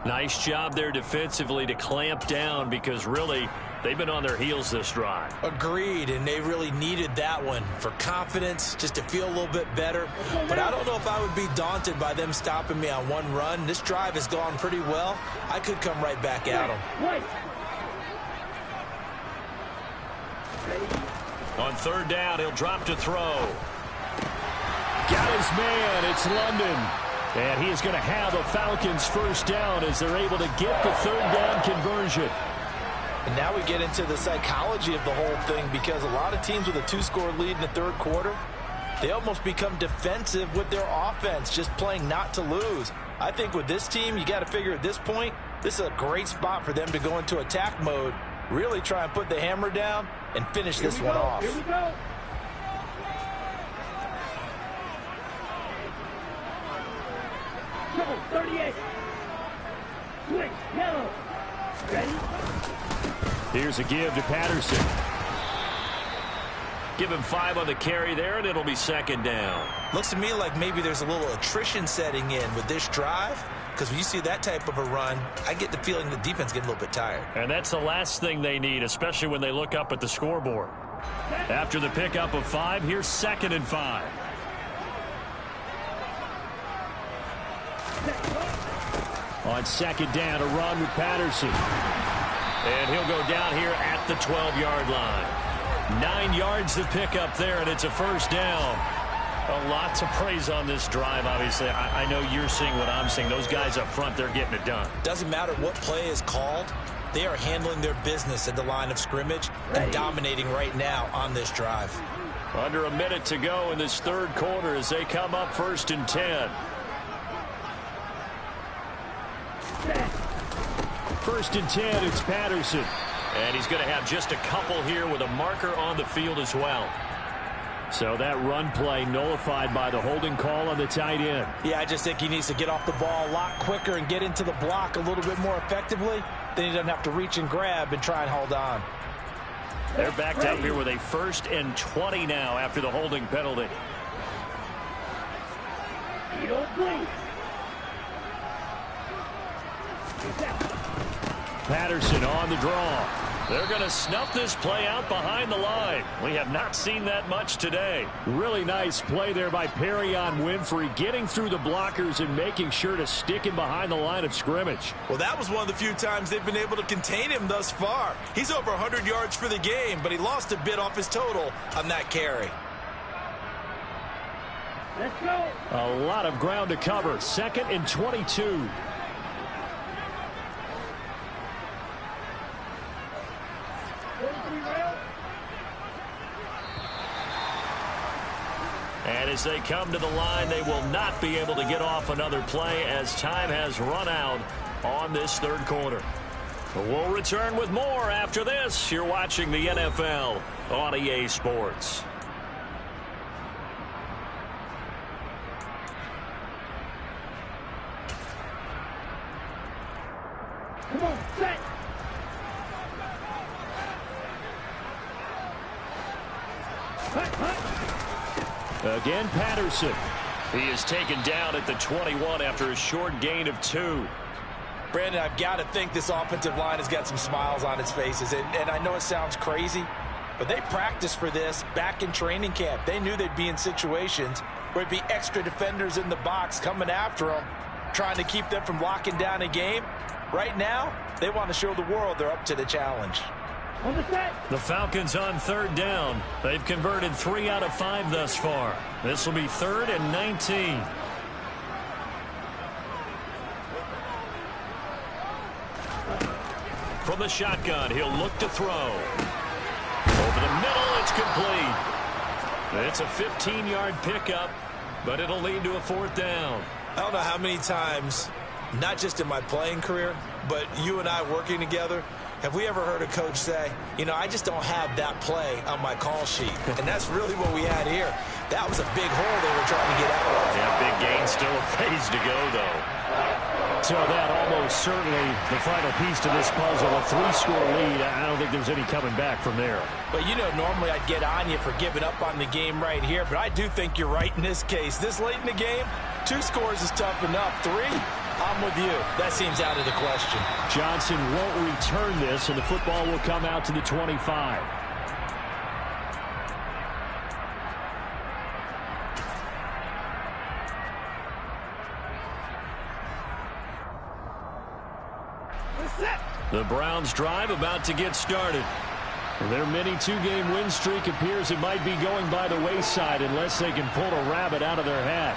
Nice job there defensively to clamp down because really they've been on their heels this drive. Agreed, and they really needed that one for confidence, just to feel a little bit better. But I don't know if I would be daunted by them stopping me on one run. This drive has gone pretty well. I could come right back at them. On 3rd down, he'll drop to throw. Got his man. It's London. And he is going to have a Falcons 1st down as they're able to get the 3rd down conversion. And now we get into the psychology of the whole thing because a lot of teams with a 2-score lead in the 3rd quarter, they almost become defensive with their offense, just playing not to lose. I think with this team, you got to figure at this point, this is a great spot for them to go into attack mode, really try and put the hammer down and finish this one off. Here we go. Trouble, 38. Switch, yellow. Ready? Here's a give to Patterson. Give him 5 on the carry there, and it'll be 2nd down. Looks to me like maybe there's a little attrition setting in with this drive, because when you see that type of a run, I get the feeling the defense getting a little bit tired. And that's the last thing they need, especially when they look up at the scoreboard. After the pickup of 5, here's 2nd and 5. On 2nd down, a run with Patterson. And he'll go down here at the 12-yard line. 9 yards to pick up there, and it's a 1st down. A lot to praise on this drive, obviously. I know you're seeing what I'm seeing. Those guys up front, they're getting it done. Doesn't matter what play is called. They are handling their business at the line of scrimmage and dominating right now on this drive. Under a minute to go in this 3rd quarter as they come up 1st and 10. 1st and 10, it's Patterson. And he's going to have just a couple here with a marker on the field as well. So that run play nullified by the holding call on the tight end. Yeah, I just think he needs to get off the ball a lot quicker and get into the block a little bit more effectively. Then he doesn't have to reach and grab and try and hold on. They're backed up here with a 1st and 20 now after the holding penalty. You don't blink. Patterson on the draw. They're going to snuff this play out behind the line. We have not seen that much today. Really nice play there by Perrion Winfrey, getting through the blockers and making sure to stick him behind the line of scrimmage. Well, that was one of the few times they've been able to contain him thus far. He's over 100 yards for the game, but he lost a bit off his total on that carry. Let's go. A lot of ground to cover. 2nd and 22. And as they come to the line, they will not be able to get off another play as time has run out on this third quarter. We'll return with more after this. You're watching the NFL on EA Sports. Come on, set. Again, Patterson. He is taken down at the 21 after a short gain of 2. Brandon, I've got to think this offensive line has got some smiles on its faces. And I know it sounds crazy, but they practiced for this back in training camp. They knew they'd be in situations where it'd be extra defenders in the box coming after them, trying to keep them from locking down a game. Right now, they want to show the world they're up to the challenge. On the set. The Falcons on third down. They've converted 3 out of 5 thus far. This will be 3rd and 19. From the shotgun, he'll look to throw. Over the middle, it's complete. It's a 15-yard pickup, but it'll lead to a 4th down. I don't know how many times, not just in my playing career, but you and I working together, have we ever heard a coach say, you know, I just don't have that play on my call sheet? And that's really what we had here. That was a big hole they were trying to get out of. Yeah, big gain, still a ways to go, though. So that almost certainly the final piece to this puzzle, a 3-score lead. I don't think there's any coming back from there. But, you know, normally I'd get on you for giving up on the game right here, but I do think you're right in this case. This late in the game, 2 scores is tough enough. 3, I'm with you. That seems out of the question. Johnson won't return this, and the football will come out to the 25. The Browns drive about to get started. Their mini 2-game win streak appears it might be going by the wayside unless they can pull a rabbit out of their hat.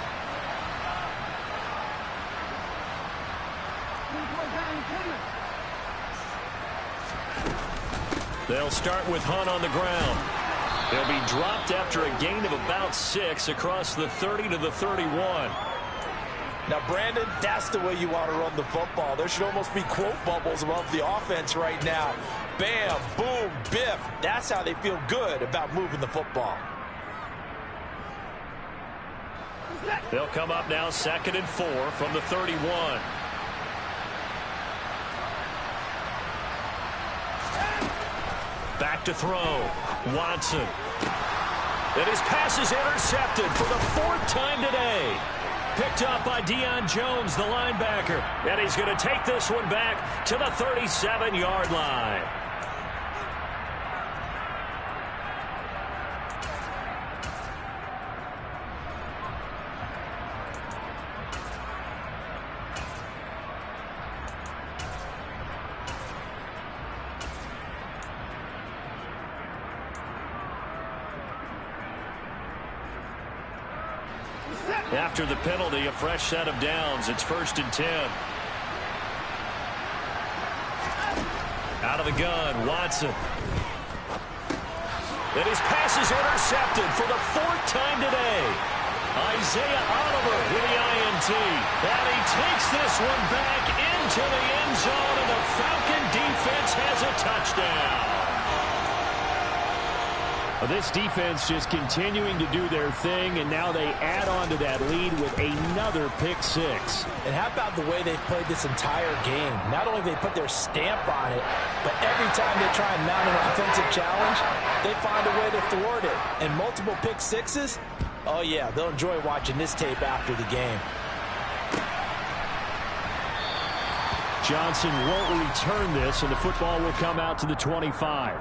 They'll start with Hunt on the ground. He'll be dropped after a gain of about 6 across the 30 to the 31. Now, Brandon, that's the way you want to run the football. There should almost be quote bubbles above the offense right now. Bam, boom, biff. That's how they feel good about moving the football. They'll come up now 2nd and 4 from the 31. Back to throw. Watson. And his pass is intercepted for the 4th time today. Picked up by Deion Jones, the linebacker. And he's going to take this one back to the 37-yard line. After the penalty, a fresh set of downs. It's 1st and 10. Out of the gun, Watson. And his pass is intercepted for the 4th time today. Isaiah Oliver with the INT. And he takes this one back into the end zone, and the Falcon defense has a touchdown. This defense just continuing to do their thing, and now they add on to that lead with another pick 6. And how about the way they've played this entire game? Not only have they put their stamp on it, but every time they try and mount an offensive challenge, they find a way to thwart it. And multiple pick 6s, oh yeah, they'll enjoy watching this tape after the game. Johnson won't return this, and the football will come out to the 25.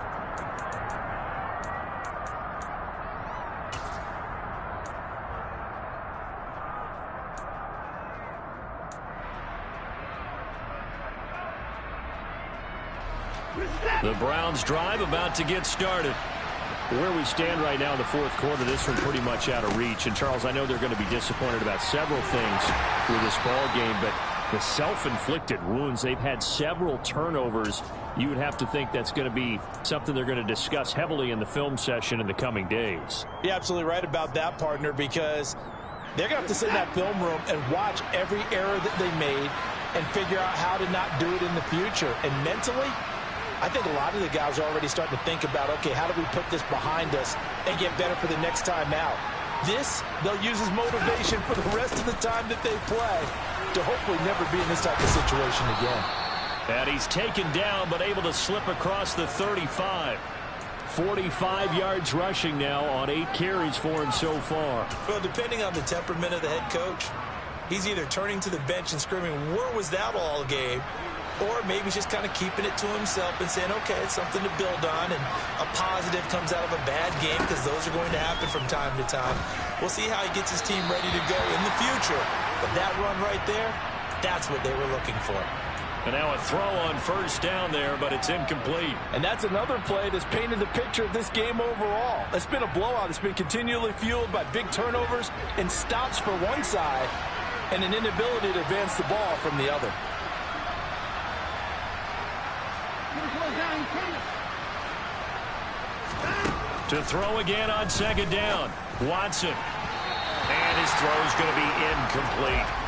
The Browns drive about to get started. Where we stand right now in the 4th quarter, this one pretty much out of reach. And, Charles, I know they're going to be disappointed about several things with this ball game, but The self-inflicted wounds. They've had several turnovers. You would have to think that's going to be something they're going to discuss heavily in the film session in the coming days. You're absolutely right about that, partner, because they're going to have to sit in that film room and watch every error that they made and figure out how to not do it in the future. And mentally, I think a lot of the guys are already starting to think about, okay, how do we put this behind us and get better for the next time out? This, they'll use as motivation for the rest of the time that they play to hopefully never be in this type of situation again. And he's taken down, but able to slip across the 35. 45 yards rushing now on 8 carries for him so far. Well, depending on the temperament of the head coach, he's either turning to the bench and screaming, where was that all game? Or maybe he's just kind of keeping it to himself and saying, okay, it's something to build on, and a positive comes out of a bad game, because those are going to happen from time to time. We'll see how he gets his team ready to go in the future. But that run right there, that's what they were looking for. And now a throw on first down there, but it's incomplete. And that's another play that's painted the picture of this game overall. It's been a blowout. It's been continually fueled by big turnovers and stops for one side and an inability to advance the ball from the other. To throw again on second down. Watson. And his throw is going to be incomplete.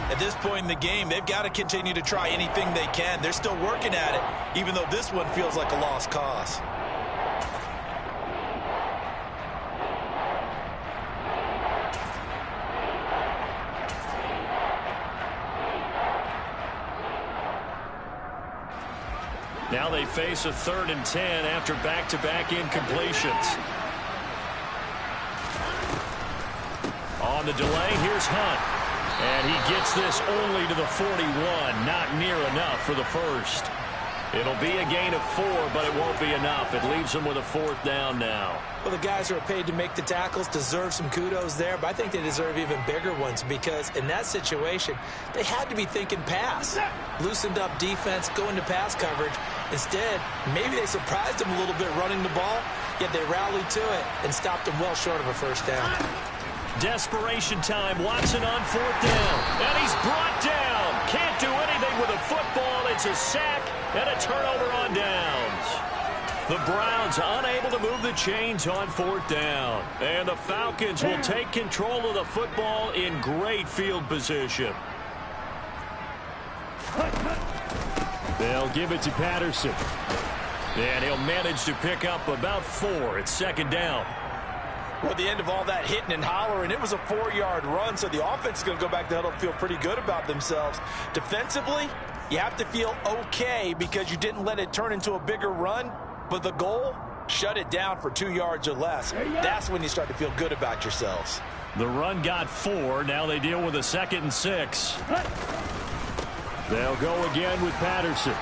At this point in the game, they've got to continue to try anything they can. They're still working at it, even though this one feels like a lost cause. Now they face a 3rd and 10 after back-to-back incompletions. On the delay, here's Hunt. And he gets this only to the 41, not near enough for the first. It'll be a gain of 4, but it won't be enough. It leaves them with a 4th down now. Well, the guys who are paid to make the tackles deserve some kudos there, but I think they deserve even bigger ones, because in that situation, they had to be thinking pass. Loosened up defense, going to pass coverage. Instead, maybe they surprised them a little bit running the ball, yet they rallied to it and stopped them well short of a first down. Desperation time. Watson on 4th down. And he's brought down. Can't do anything with a football. It's a sack and a turnover on downs. The Browns unable to move the chains on 4th down. And the Falcons will take control of the football in great field position. They'll give it to Patterson. And he'll manage to pick up about 4 at 2nd down. Well, at the end of all that hitting and hollering, it was a 4-yard run, so the offense is going to go back to the huddle and feel pretty good about themselves. Defensively, you have to feel okay because you didn't let it turn into a bigger run, but the goal, shut it down for 2 yards or less. That's when you start to feel good about yourselves. The run got 4. Now they deal with a 2nd and 6. They'll go again with Patterson.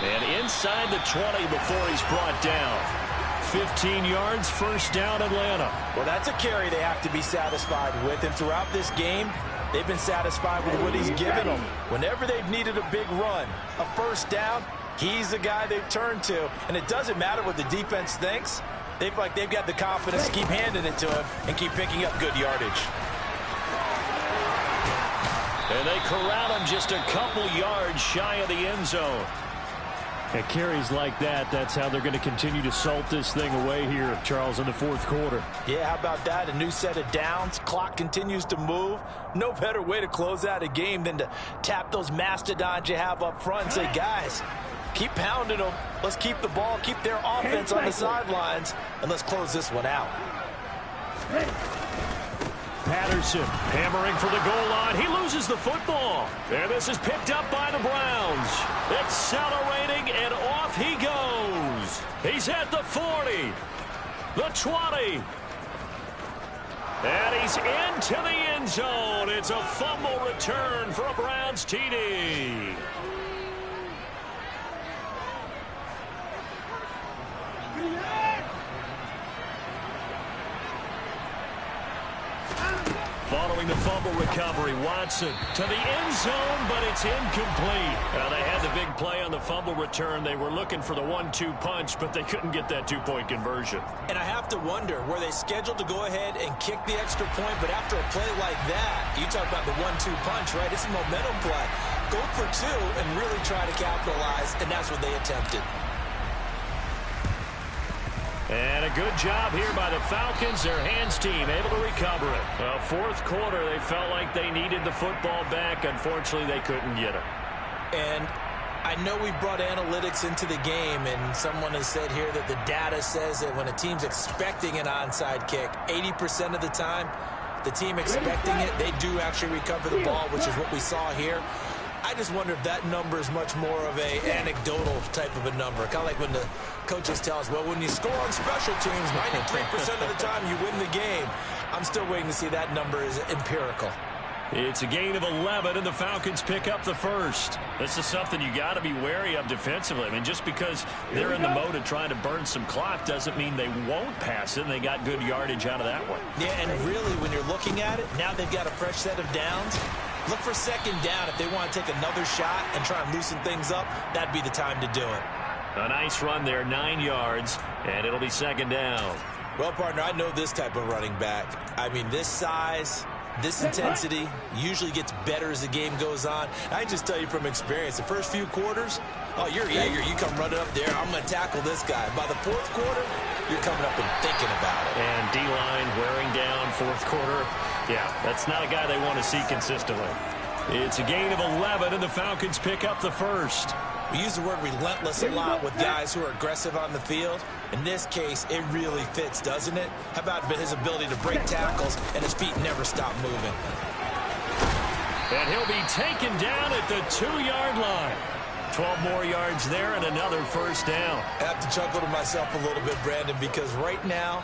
And inside the 20 before he's brought down. 15 yards, first down, Atlanta. Well, that's a carry they have to be satisfied with. And throughout this game, they've been satisfied with what he's given them. Whenever they've needed a big run, a first down, he's the guy they've turned to. And it doesn't matter what the defense thinks. They feel like they've got the confidence to keep handing it to him and keep picking up good yardage. And they corral him just a couple yards shy of the end zone. At carries like that, that's how they're going to continue to salt this thing away here, Charles, in the 4th quarter. Yeah, how about that? A new set of downs. Clock continues to move. No better way to close out a game than to tap those mastodons you have up front and say, guys, keep pounding them. Let's keep the ball, keep their offense on the sidelines, and let's close this one out. Patterson hammering for the goal line. He loses the football. And this is picked up by the Browns. Accelerating, and off he goes. He's at the 40, the 20. And he's into the end zone. It's a fumble return for a Browns TD. Following following the fumble recovery. Watson to the end zone, but it's incomplete. They had the big play on the fumble return. They were looking for the 1-2 punch, but they couldn't get that two-point conversion. And I have to wonder, were they scheduled to go ahead and kick the extra point? But after a play like that, you talk about the 1-2 punch, right? It's a momentum play. Go for two and really try to capitalize, and that's what they attempted. And a good job here by the Falcons. Their hands team able to recover it. Well, fourth quarter, they felt like they needed the football back. Unfortunately, they couldn't get it. And I know we brought analytics into the game, and someone has said here that the data says that when a team's expecting an onside kick, 80% of the time, the team expecting it, they do actually recover the ball, which is what we saw here. I just wonder if that number is much more of a anecdotal type of a number. Kind of like when the coaches tell us, well, when you score on special teams, 93% of the time you win the game. I'm still waiting to see that number is empirical. It's a gain of 11, and the Falcons pick up the first. This is something you got to be wary of defensively. I mean, just because they're in the mode of trying to burn some clock doesn't mean they won't pass it, and they got good yardage out of that one. Yeah, and really, when you're looking at it, now they've got a fresh set of downs. Look for second down. If they want to take another shot and try and loosen things up, that'd be the time to do it. A nice run there, 9 yards, and it'll be second down. Well, partner, I know this type of running back. I mean, this size, this intensity usually gets better as the game goes on. I just tell you from experience, the first few quarters, oh, you're eager. You come running up there. I'm going to tackle this guy. By the fourth quarter, you're coming up and thinking about it. And D-line wearing down fourth quarter. Yeah, that's not a guy they want to see consistently. It's a gain of 11, and the Falcons pick up the first. We use the word relentless a lot with guys who are aggressive on the field. In this case, it really fits, doesn't it? How about his ability to break tackles and his feet never stop moving? And he'll be taken down at the 2-yard line. 12 more yards there and another first down. I have to chuckle to myself a little bit, Brandon, because right now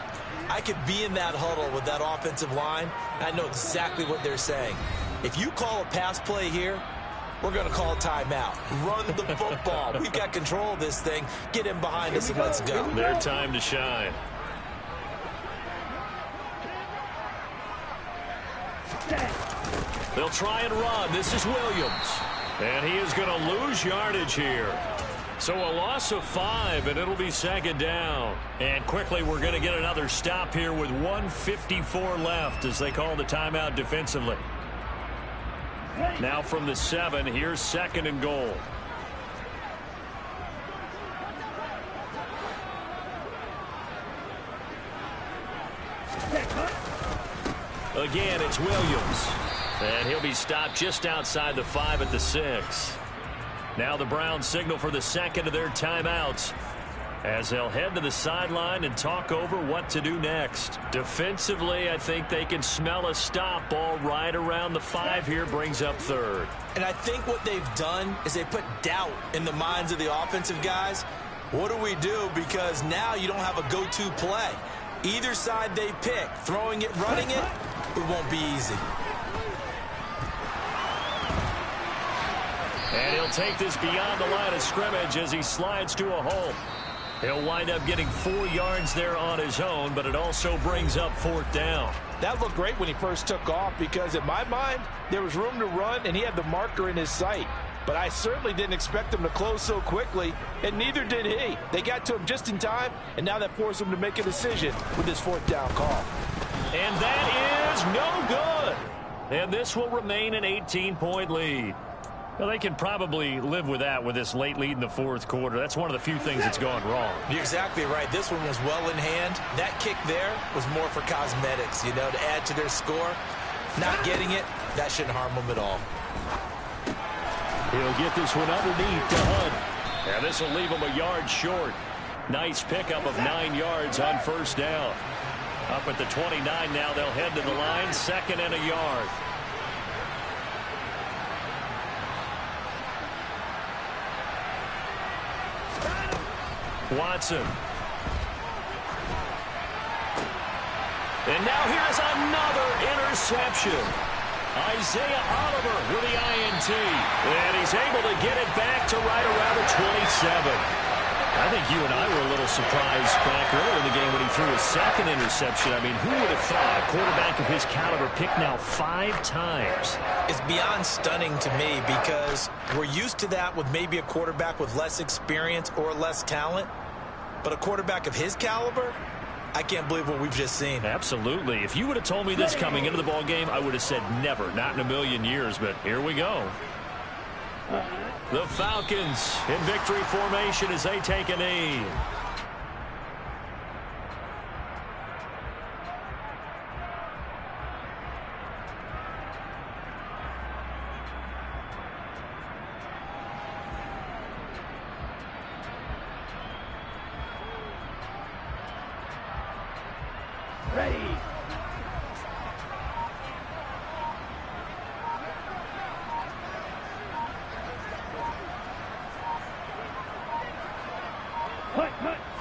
I could be in that huddle with that offensive line, and I know exactly what they're saying. If you call a pass play here, we're going to call a timeout. Run the football. We've got control of this thing. Get in behind us and let's go. Their time to shine. They'll try and run. This is Williams. And he is going to lose yardage here. So a loss of 5, and it'll be second down. And quickly, we're going to get another stop here with 1:54 left as they call the timeout defensively. Now from the 7, here's second and goal. Again, it's Williams. And he'll be stopped just outside the 5 at the 6. Now the Browns signal for the second of their timeouts as they'll head to the sideline and talk over what to do next. Defensively, I think they can smell a stop ball right around the 5 here, brings up third. And I think what they've done is they put doubt in the minds of the offensive guys. What do we do? Because now you don't have a go-to play. Either side they pick, throwing it, running it, it won't be easy. And he'll take this beyond the line of scrimmage as he slides to a hole. He'll wind up getting 4 yards there on his own, but it also brings up fourth down. That looked great when he first took off because, in my mind, there was room to run, and he had the marker in his sight. But I certainly didn't expect him to close so quickly, and neither did he. They got to him just in time, and now that forced him to make a decision with this fourth down call. And that is no good. And this will remain an 18-point lead. Well, they can probably live with that with this late lead in the fourth quarter. That's one of the few things that's gone wrong. You're exactly right. This one was well in hand. That kick there was more for cosmetics, you know, to add to their score. Not getting it, that shouldn't harm them at all. He'll get this one underneath to Hunt. And this will leave him a yard short. Nice pickup of 9 yards on first down. Up at the 29 now, they'll head to the line, second and a yard. Watson. And now here's another interception. Isaiah Oliver with the INT. And he's able to get it back to right around the 27. I think you and I were a little surprised back earlier in the game when he threw his second interception. I mean, who would have thought a quarterback of his caliber picked now 5 times? It's beyond stunning to me because we're used to that with maybe a quarterback with less experience or less talent. But a quarterback of his caliber, I can't believe what we've just seen. Absolutely. If you would have told me this coming into the ball game, I would have said never, not in a million years. But here we go. The Falcons in victory formation as they take a knee. Ready.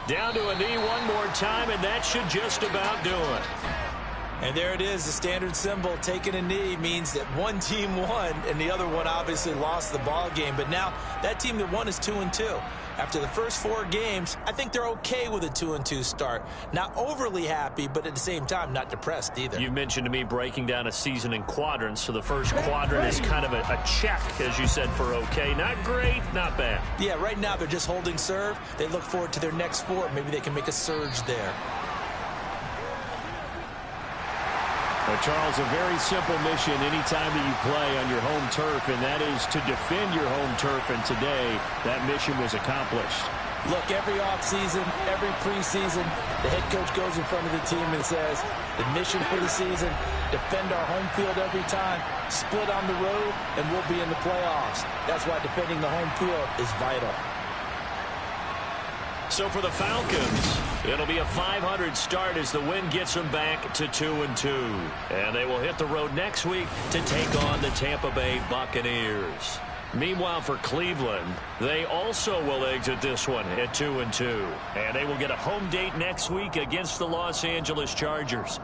Down to a knee one more time, and that should just about do it. And there it is, the standard symbol. Taking a knee means that one team won, and the other one obviously lost the ball game. But now that team that won is 2-2. After the first 4 games, I think they're okay with a 2-2 start. Not overly happy, but at the same time, not depressed either. You mentioned to me breaking down a season in quadrants. So the first quadrant is kind of a check, as you said, for okay. Not great, not bad. Yeah, right now they're just holding serve. They look forward to their next 4. Maybe they can make a surge there. But Charles, a very simple mission anytime that you play on your home turf, and that is to defend your home turf. And today, that mission was accomplished. Look, every offseason, every preseason, the head coach goes in front of the team and says, the mission for the season, defend our home field every time, split on the road, and we'll be in the playoffs. That's why defending the home field is vital. So for the Falcons, it'll be a 500 start as the win gets them back to 2-2. And they will hit the road next week to take on the Tampa Bay Buccaneers. Meanwhile, for Cleveland, they also will exit this one at 2-2. And they will get a home date next week against the Los Angeles Chargers.